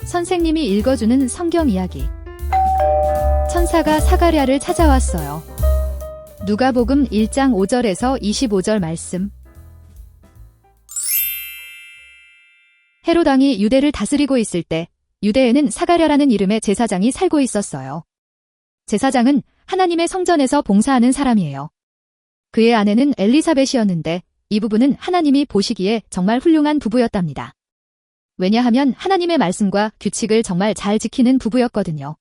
선생님이 읽어주는 성경 이야기. 천사가 사가랴를 찾아왔어요. 누가복음 1장 5절에서 25절 말씀. 헤롯 왕이 유대를 다스리고 있을 때 유대에는 사가랴라는 이름의 제사장이 살고 있었어요. 제사장은 하나님의 성전에서 봉사하는 사람이에요. 그의 아내는 엘리사벳이었는데 이 부부는 하나님이 보시기에 정말 훌륭한 부부였답니다. 왜냐하면 하나님의 말씀과 규칙을 정말 잘 지키는 부부였거든요.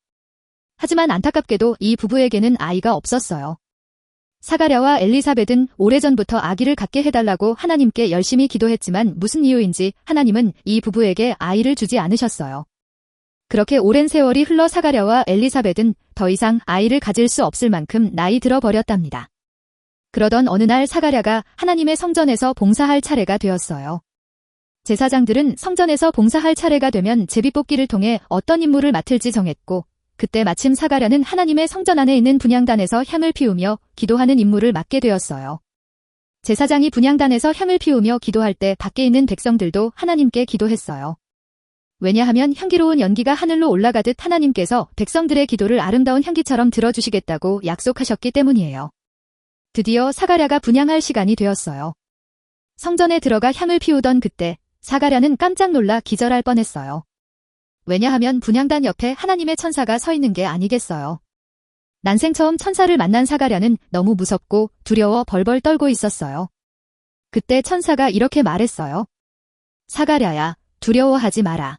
하지만 안타깝게도 이 부부에게는 아이가 없었어요. 사가랴와 엘리사벳은 오래전부터 아기를 갖게 해달라고 하나님께 열심히 기도했지만 무슨 이유인지 하나님은 이 부부에게 아이를 주지 않으셨어요. 그렇게 오랜 세월이 흘러 사가랴와 엘리사벳은 더 이상 아이를 가질 수 없을 만큼 나이 들어버렸답니다. 그러던 어느 날 사가랴가 하나님의 성전에서 봉사할 차례가 되었어요. 제사장들은 성전에서 봉사할 차례가 되면 제비뽑기를 통해 어떤 임무를 맡을지 정했고, 그때 마침 사가랴는 하나님의 성전 안에 있는 분향단에서 향을 피우며 기도하는 임무를 맡게 되었어요. 제사장이 분향단에서 향을 피우며 기도할 때 밖에 있는 백성들도 하나님께 기도했어요. 왜냐하면 향기로운 연기가 하늘로 올라가듯 하나님께서 백성들의 기도를 아름다운 향기처럼 들어주시겠다고 약속하셨기 때문이에요. 드디어 사가랴가 분향할 시간이 되었어요. 성전에 들어가 향을 피우던 그때 사가랴는 깜짝 놀라 기절할 뻔했어요. 왜냐하면 분향단 옆에 하나님의 천사가 서 있는 게 아니겠어요. 난생 처음 천사를 만난 사가랴는 너무 무섭고 두려워 벌벌 떨고 있었어요. 그때 천사가 이렇게 말했어요. 사가랴야, 두려워하지 마라.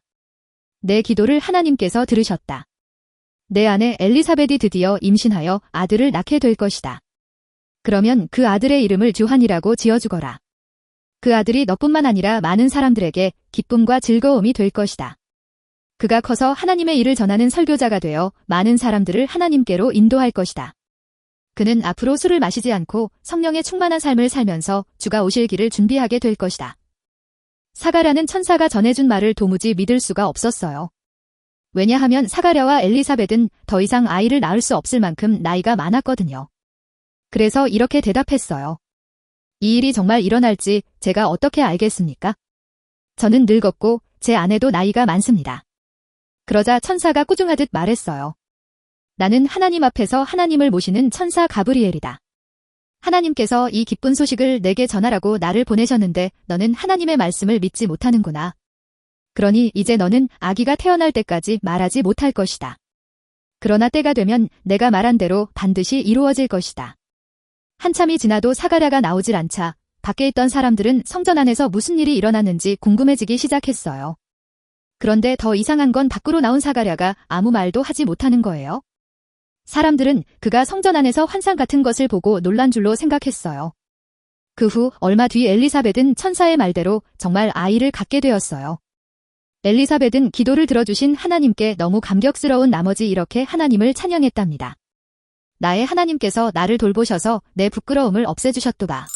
내 기도를 하나님께서 들으셨다. 내 아내 엘리사벳이 드디어 임신하여 아들을 낳게 될 것이다. 그러면 그 아들의 이름을 주한이라고 지어주거라. 그 아들이 너뿐만 아니라 많은 사람들에게 기쁨과 즐거움이 될 것이다. 그가 커서 하나님의 일을 전하는 설교자가 되어 많은 사람들을 하나님께로 인도할 것이다. 그는 앞으로 술을 마시지 않고 성령에 충만한 삶을 살면서 주가 오실 길을 준비하게 될 것이다. 사가랴는 천사가 전해준 말을 도무지 믿을 수가 없었어요. 왜냐하면 사가랴와 엘리사벳은 더 이상 아이를 낳을 수 없을 만큼 나이가 많았거든요. 그래서 이렇게 대답했어요. 이 일이 정말 일어날지 제가 어떻게 알겠습니까? 저는 늙었고 제 아내도 나이가 많습니다. 그러자 천사가 꾸중하듯 말했어요. 나는 하나님 앞에서 하나님을 모시는 천사 가브리엘이다. 하나님께서 이 기쁜 소식을 내게 전하라고 나를 보내셨는데 너는 하나님의 말씀을 믿지 못하는구나. 그러니 이제 너는 아기가 태어날 때까지 말하지 못할 것이다. 그러나 때가 되면 내가 말한 대로 반드시 이루어질 것이다. 한참이 지나도 사가랴가 나오질 않자 밖에 있던 사람들은 성전 안에서 무슨 일이 일어났는지 궁금해지기 시작했어요. 그런데 더 이상한 건 밖으로 나온 사가랴가 아무 말도 하지 못하는 거예요. 사람들은 그가 성전 안에서 환상 같은 것을 보고 놀란 줄로 생각했어요. 그 후 얼마 뒤 엘리사벳은 천사의 말대로 정말 아이를 갖게 되었어요. 엘리사벳은 기도를 들어주신 하나님께 너무 감격스러운 나머지 이렇게 하나님을 찬양했답니다. 나의 하나님께서 나를 돌보셔서 내 부끄러움을 없애주셨도다.